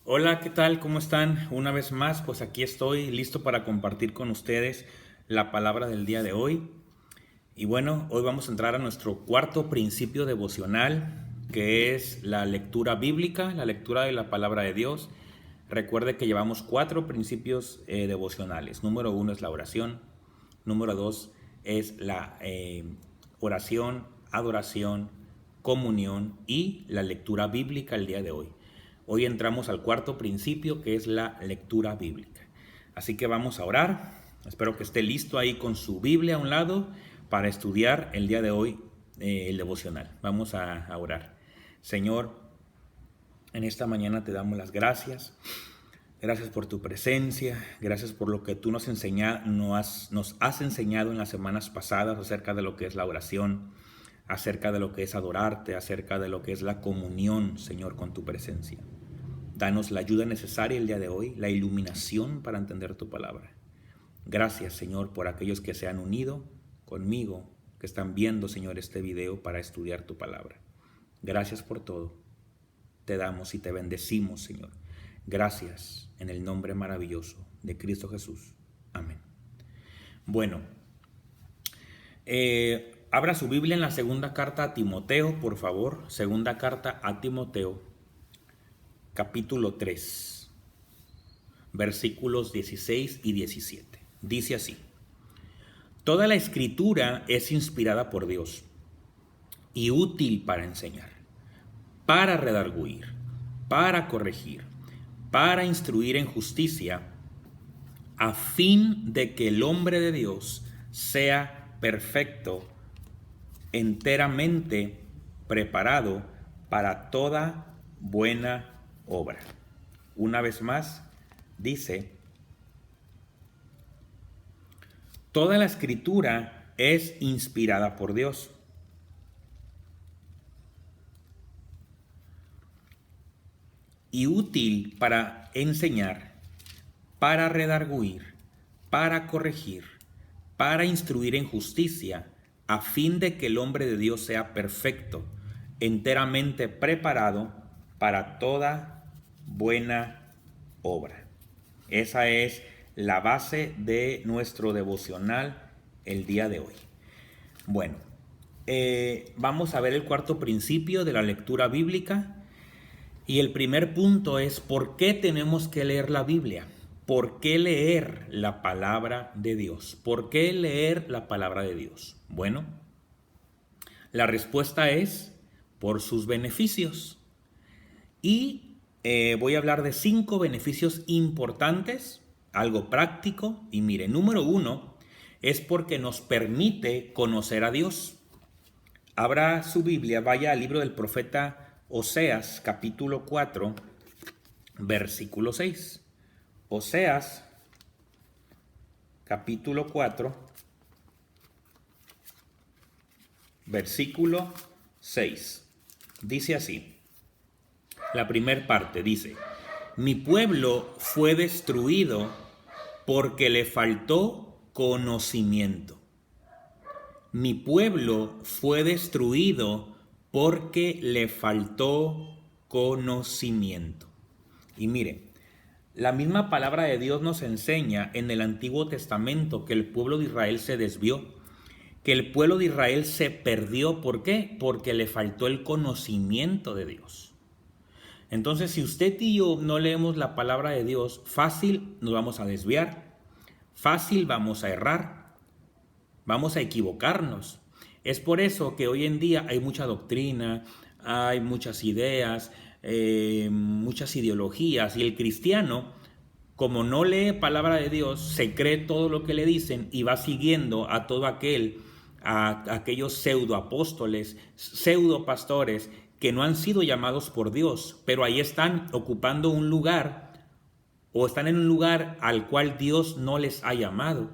Hola, ¿qué tal? ¿Cómo están? Una vez más, pues aquí estoy listo para compartir con ustedes la palabra del día de hoy. Y bueno, hoy vamos a entrar a nuestro cuarto principio devocional, que es la lectura bíblica, la lectura de la palabra de Dios. Recuerde que llevamos cuatro principios devocionales. Número uno es la oración. Número dos es la oración, adoración, comunión y la lectura bíblica el día de hoy. Hoy entramos al cuarto principio, que es la lectura bíblica. Así que vamos a orar. Espero que esté listo ahí con su Biblia a un lado para estudiar el día de hoy el devocional. Vamos a orar. Señor, en esta mañana te damos las gracias. Gracias por tu presencia, gracias por lo que tú nos has enseñado en las semanas pasadas acerca de lo que es la oración, acerca de lo que es adorarte, acerca de lo que es la comunión, Señor, con tu presencia. Danos la ayuda necesaria el día de hoy, la iluminación para entender tu palabra. Gracias, Señor, por aquellos que se han unido conmigo, que están viendo, Señor, este video para estudiar tu palabra. Gracias por todo. Te damos y te bendecimos, Señor. Gracias en el nombre maravilloso de Cristo Jesús. Amén. Bueno, abra su Biblia en la segunda carta a Timoteo, por favor. Segunda carta a Timoteo, capítulo 3, versículos 16 y 17. Dice así: Toda la escritura es inspirada por Dios y útil para enseñar, para redarguir, para corregir, para instruir en justicia, a fin de que el hombre de Dios sea perfecto, enteramente preparado para toda buena obra. Una vez más, dice: toda la escritura es inspirada por Dios y útil para enseñar, para redarguir, para corregir, para instruir en justicia, a fin de que el hombre de Dios sea perfecto, enteramente preparado para toda buena obra. Esa es la base de nuestro devocional el día de hoy. Bueno, vamos a ver el cuarto principio de la lectura bíblica. Y el primer punto es: ¿por qué tenemos que leer la Biblia? ¿Por qué leer la palabra de Dios? ¿Por qué leer la palabra de Dios? Bueno, la respuesta es por sus beneficios. Y voy a hablar de 5 beneficios importantes, algo práctico. Y mire, número 1 es porque nos permite conocer a Dios. Abra su Biblia, vaya al libro del profeta Oseas, capítulo 4, versículo 6. Oseas, capítulo 4, versículo 6. Dice así, la primera parte dice: mi pueblo fue destruido porque le faltó conocimiento. Mi pueblo fue destruido porque le faltó conocimiento. Y mire, la misma palabra de Dios nos enseña en el Antiguo Testamento que el pueblo de Israel se desvió, que el pueblo de Israel se perdió. ¿Por qué? Porque le faltó el conocimiento de Dios. Entonces, si usted y yo no leemos la palabra de Dios, fácil nos vamos a desviar, fácil vamos a errar, vamos a equivocarnos. Es por eso que hoy en día hay mucha doctrina, hay muchas ideas, muchas ideologías, y el cristiano, como no lee palabra de Dios, se cree todo lo que le dicen y va siguiendo a todo a aquellos pseudo apóstoles, pseudo pastores que no han sido llamados por Dios, pero ahí están ocupando un lugar, o están en un lugar al cual Dios no les ha llamado,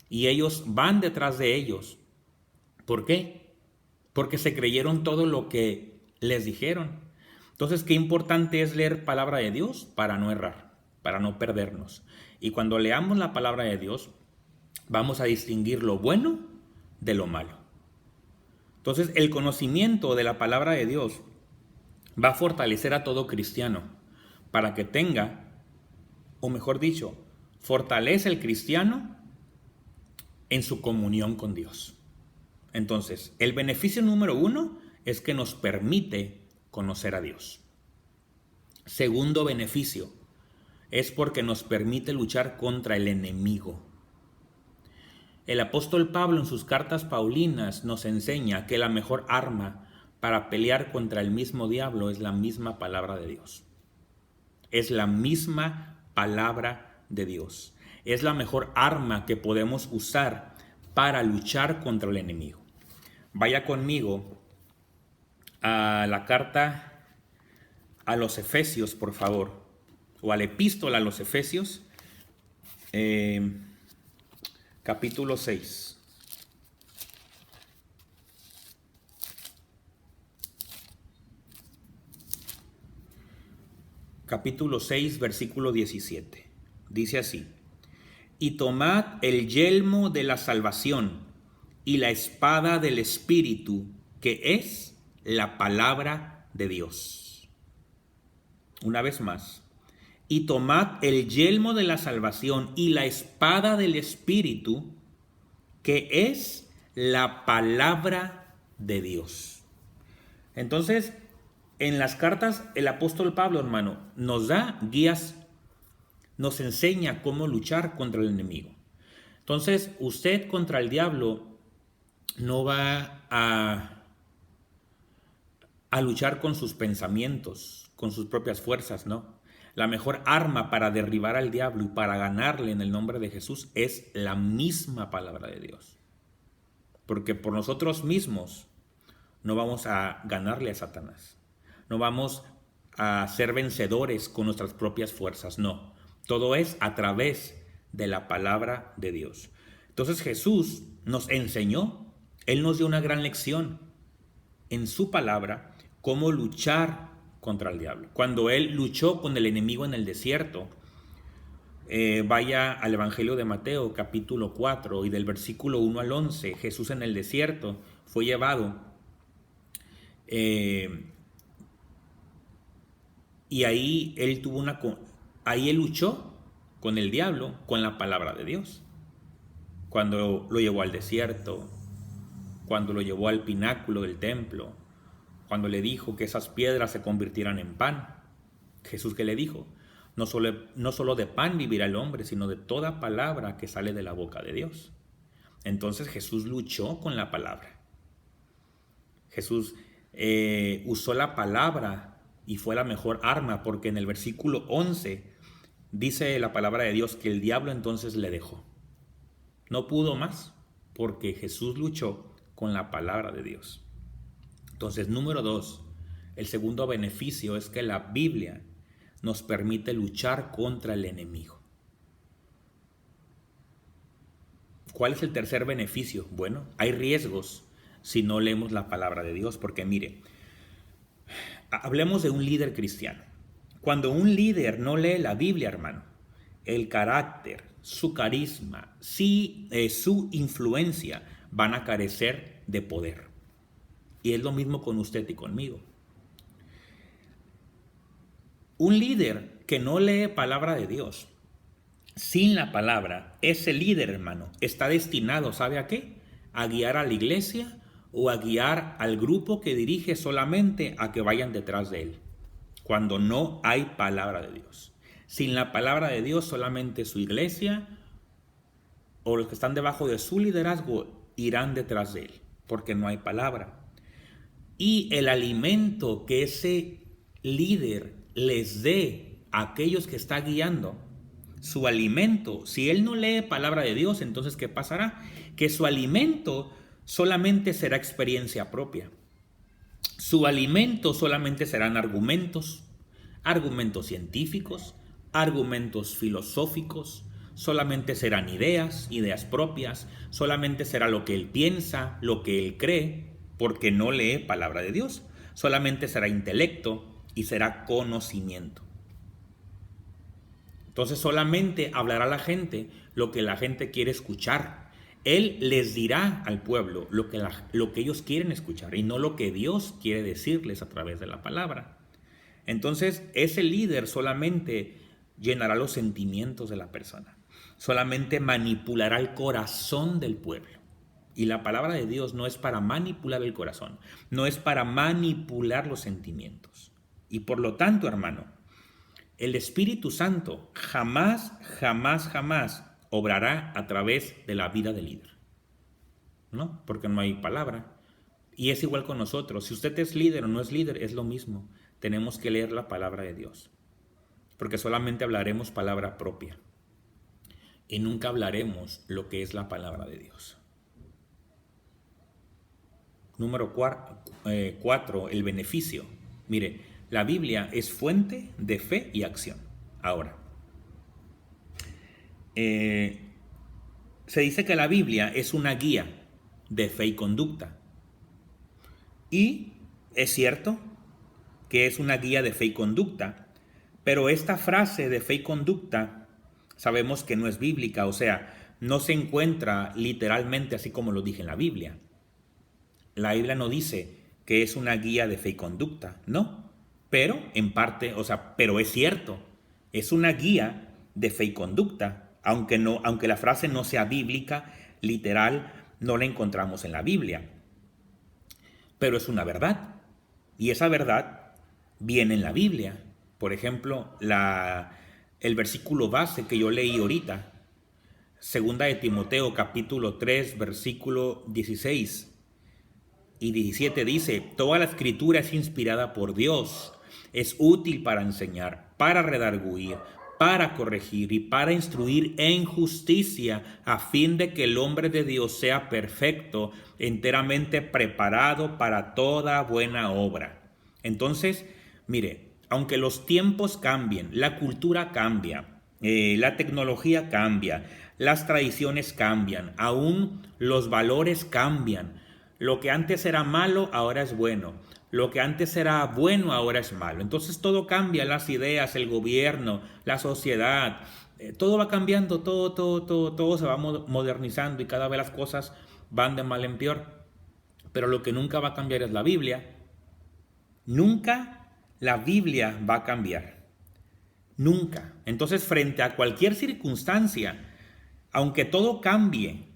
y ellos van detrás de ellos. ¿Por qué? Porque se creyeron todo lo que les dijeron. Entonces, qué importante es leer palabra de Dios para no errar, para no perdernos. Y cuando leamos la palabra de Dios, vamos a distinguir lo bueno de lo malo. Entonces, el conocimiento de la palabra de Dios va a fortalecer a todo cristiano, para que tenga, o mejor dicho, fortalece al cristiano en su comunión con Dios. Entonces, el beneficio número 1 es que nos permite conocer a Dios. Segundo beneficio es porque nos permite luchar contra el enemigo. El apóstol Pablo en sus cartas paulinas nos enseña que la mejor arma para pelear contra el mismo diablo es la misma palabra de Dios. Es la misma palabra de Dios. Es la mejor arma que podemos usar para luchar contra el enemigo. Vaya conmigo a la carta a los Efesios, por favor, o a la epístola a los Efesios, capítulo 6. Capítulo 6, versículo 17. Dice así: y tomad el yelmo de la salvación y la espada del Espíritu, que es la palabra de Dios. Una vez más. Y tomad el yelmo de la salvación y la espada del Espíritu, que es la palabra de Dios. Entonces, en las cartas, el apóstol Pablo, hermano, nos da guías, nos enseña cómo luchar contra el enemigo. Entonces, usted contra el diablo no va a luchar con sus pensamientos, con sus propias fuerzas, no. La mejor arma para derribar al diablo y para ganarle en el nombre de Jesús es la misma palabra de Dios. Porque por nosotros mismos no vamos a ganarle a Satanás. No vamos a ser vencedores con nuestras propias fuerzas, no. Todo es a través de la palabra de Dios. Entonces Jesús nos enseñó, Él nos dio una gran lección en su palabra, cómo luchar contra el diablo. Cuando Él luchó con el enemigo en el desierto, vaya al Evangelio de Mateo, capítulo 4, y del versículo 1 al 11, Jesús en el desierto fue llevado y ahí él luchó con el diablo con la palabra de Dios. Cuando lo llevó al desierto, cuando lo llevó al pináculo del templo, cuando le dijo que esas piedras se convirtieran en pan. Jesús, ¿qué le dijo? No solo de pan vivirá el hombre, sino de toda palabra que sale de la boca de Dios. Entonces Jesús luchó con la palabra. Jesús usó la palabra y fue la mejor arma, porque en el versículo 11 dice la palabra de Dios que el diablo entonces le dejó. No pudo más, porque Jesús luchó con la palabra de Dios. Entonces, número 2, el segundo beneficio es que la Biblia nos permite luchar contra el enemigo. ¿Cuál es el tercer beneficio? Bueno, hay riesgos si no leemos la palabra de Dios, porque mire, hablemos de un líder cristiano. Cuando un líder no lee la Biblia, hermano, el carácter, su carisma, su influencia van a carecer de poder. Y es lo mismo con usted y conmigo. Un líder que no lee palabra de Dios, sin la palabra, ese líder, hermano, está destinado, ¿sabe a qué? A guiar a la iglesia o a guiar al grupo que dirige solamente a que vayan detrás de él, cuando no hay palabra de Dios. Sin la palabra de Dios, solamente su iglesia o los que están debajo de su liderazgo irán detrás de él, porque no hay palabra. Y el alimento que ese líder les dé a aquellos que está guiando, su alimento, si él no lee palabra de Dios, entonces ¿qué pasará? Que su alimento solamente será experiencia propia. Su alimento solamente serán argumentos científicos, argumentos filosóficos, solamente serán ideas propias, solamente será lo que él piensa, lo que él cree, porque no lee palabra de Dios. Solamente será intelecto y será conocimiento. Entonces solamente hablará la gente lo que la gente quiere escuchar. Él les dirá al pueblo lo que ellos quieren escuchar y no lo que Dios quiere decirles a través de la palabra. Entonces, ese líder solamente llenará los sentimientos de la persona, solamente manipulará el corazón del pueblo. Y la palabra de Dios no es para manipular el corazón, no es para manipular los sentimientos. Y por lo tanto, hermano, el Espíritu Santo jamás, jamás, jamás obrará a través de la vida del líder, ¿no? Porque no hay palabra. Y es igual con nosotros. Si usted es líder o no es líder, es lo mismo. Tenemos que leer la palabra de Dios, porque solamente hablaremos palabra propia y nunca hablaremos lo que es la palabra de Dios. Número 4, el beneficio. Mire, la Biblia es fuente de fe y acción. Ahora, se dice que la Biblia es una guía de fe y conducta. Y es cierto que es una guía de fe y conducta, pero esta frase de fe y conducta sabemos que no es bíblica, o sea, no se encuentra literalmente así como lo dije en la Biblia. La Biblia no dice que es una guía de fe y conducta, no, pero en parte, o sea, pero es cierto, es una guía de fe y conducta, aunque la frase no sea bíblica, literal, no la encontramos en la Biblia, pero es una verdad, y esa verdad viene en la Biblia. Por ejemplo, el versículo base que yo leí ahorita, segunda de Timoteo capítulo 3, versículo 16 y 17 dice: toda la escritura es inspirada por Dios, es útil para enseñar, para redarguir, para corregir y para instruir en justicia, a fin de que el hombre de Dios sea perfecto, enteramente preparado para toda buena obra. Entonces, mire, aunque los tiempos cambien, la cultura cambia, la tecnología cambia, las tradiciones cambian, aún los valores cambian. Lo que antes era malo, ahora es bueno. Lo que antes era bueno, ahora es malo. Entonces todo cambia, las ideas, el gobierno, la sociedad, todo va cambiando, todo se va modernizando y cada vez las cosas van de mal en peor. Pero lo que nunca va a cambiar es la Biblia. Nunca la Biblia va a cambiar. Nunca. Entonces, frente a cualquier circunstancia, aunque todo cambie,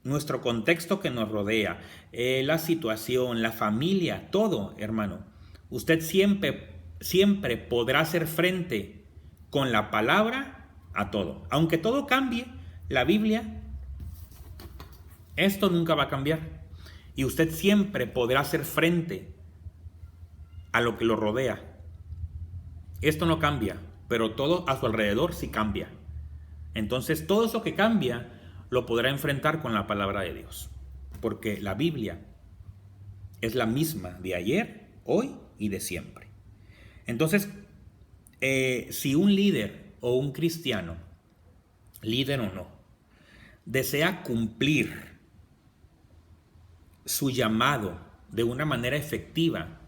nuestro contexto que nos rodea, la situación, la familia, todo, hermano, usted siempre podrá hacer frente con la palabra a todo. Aunque todo cambie, la Biblia, esto nunca va a cambiar. Y usted siempre podrá hacer frente a lo que lo rodea. Esto no cambia, pero todo a su alrededor sí cambia. Entonces, todo eso que cambia lo podrá enfrentar con la palabra de Dios, porque la Biblia es la misma de ayer, hoy y de siempre. Entonces, si un líder o un cristiano, líder o no, desea cumplir su llamado de una manera efectiva,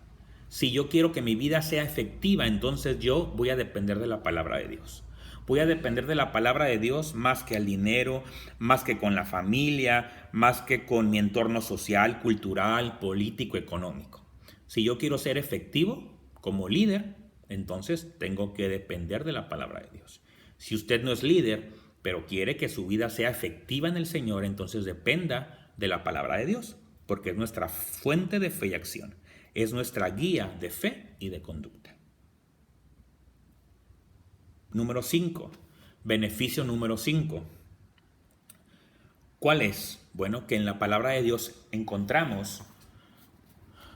si yo quiero que mi vida sea efectiva, entonces yo voy a depender de la palabra de Dios. Voy a depender de la palabra de Dios más que al dinero, más que con la familia, más que con mi entorno social, cultural, político, económico. Si yo quiero ser efectivo como líder, entonces tengo que depender de la palabra de Dios. Si usted no es líder, pero quiere que su vida sea efectiva en el Señor, entonces dependa de la palabra de Dios, porque es nuestra fuente de fe y acción. Es nuestra guía de fe y de conducta. Número 5. Beneficio número 5. ¿Cuál es? Bueno, que en la palabra de Dios encontramos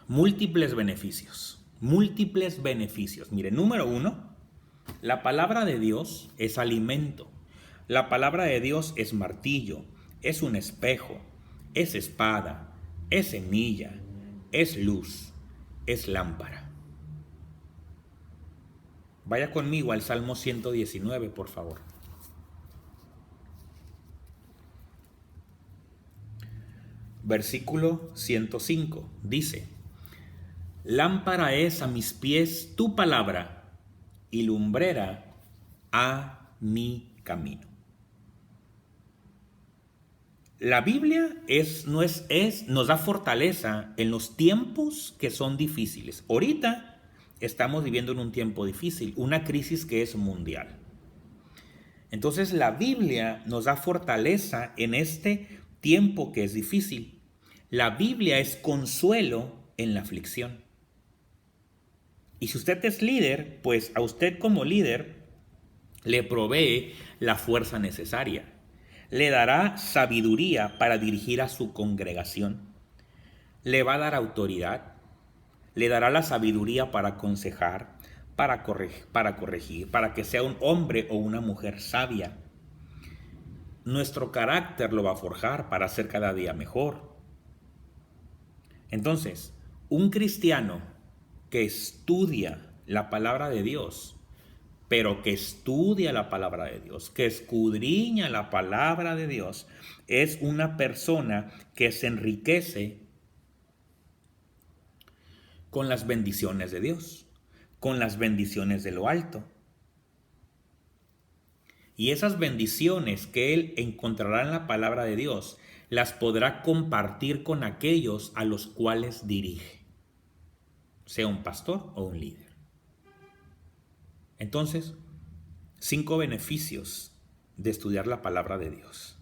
múltiples beneficios. Múltiples beneficios. Mire, número 1, la palabra de Dios es alimento. La palabra de Dios es martillo, es un espejo, es espada, es semilla, es luz, es lámpara. Vaya conmigo al Salmo 119, por favor. Versículo 105 dice: lámpara es a mis pies tu palabra y lumbrera a mi camino. La Biblia nos da fortaleza en los tiempos que son difíciles. Ahorita estamos viviendo en un tiempo difícil, una crisis que es mundial. Entonces la Biblia nos da fortaleza en este tiempo que es difícil. La Biblia es consuelo en la aflicción. Y si usted es líder, pues a usted como líder le provee la fuerza necesaria. Le dará sabiduría para dirigir a su congregación. Le va a dar autoridad. Le dará la sabiduría para aconsejar, para corregir, para que sea un hombre o una mujer sabia. Nuestro carácter lo va a forjar para ser cada día mejor. Entonces, un cristiano que estudia la palabra de Dios, pero que estudia la palabra de Dios, que escudriña la palabra de Dios, es una persona que se enriquece con las bendiciones de Dios, con las bendiciones de lo alto. Y esas bendiciones que él encontrará en la palabra de Dios, las podrá compartir con aquellos a los cuales dirige, sea un pastor o un líder. Entonces, 5 beneficios de estudiar la palabra de Dios.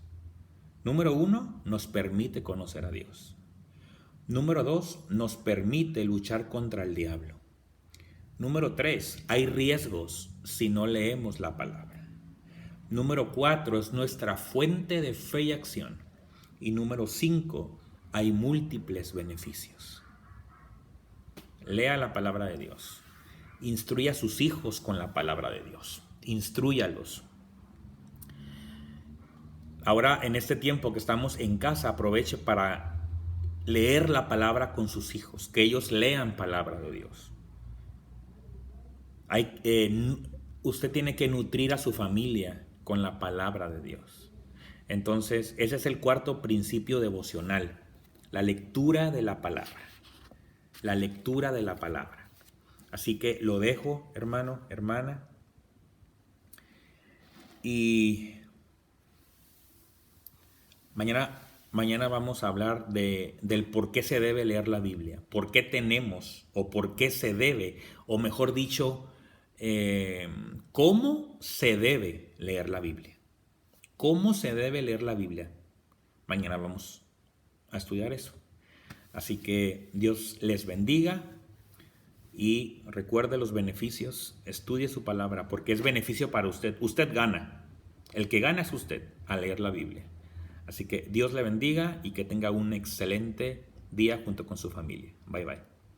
Número 1, nos permite conocer a Dios. Número 2, nos permite luchar contra el diablo. Número 3, hay riesgos si no leemos la palabra. Número 4, es nuestra fuente de fe y acción. Y número 5, hay múltiples beneficios. Lea la palabra de Dios. Instruya a sus hijos con la palabra de Dios. Instrúyalos. Ahora, en este tiempo que estamos en casa, aproveche para leer la palabra con sus hijos, que ellos lean palabra de Dios. Usted tiene que nutrir a su familia con la palabra de Dios. Entonces, ese es el 4º principio devocional, la lectura de la palabra. La lectura de la palabra. Así que lo dejo, hermano, hermana. Y mañana vamos a hablar del por qué se debe leer la Biblia, por qué tenemos o por qué se debe, o mejor dicho, cómo se debe leer la Biblia. ¿Cómo se debe leer la Biblia? Mañana vamos a estudiar eso. Así que Dios les bendiga y recuerde los beneficios, estudie su palabra porque es beneficio para usted. Usted gana. El que gana es usted al leer la Biblia. Así que Dios le bendiga y que tenga un excelente día junto con su familia. Bye bye.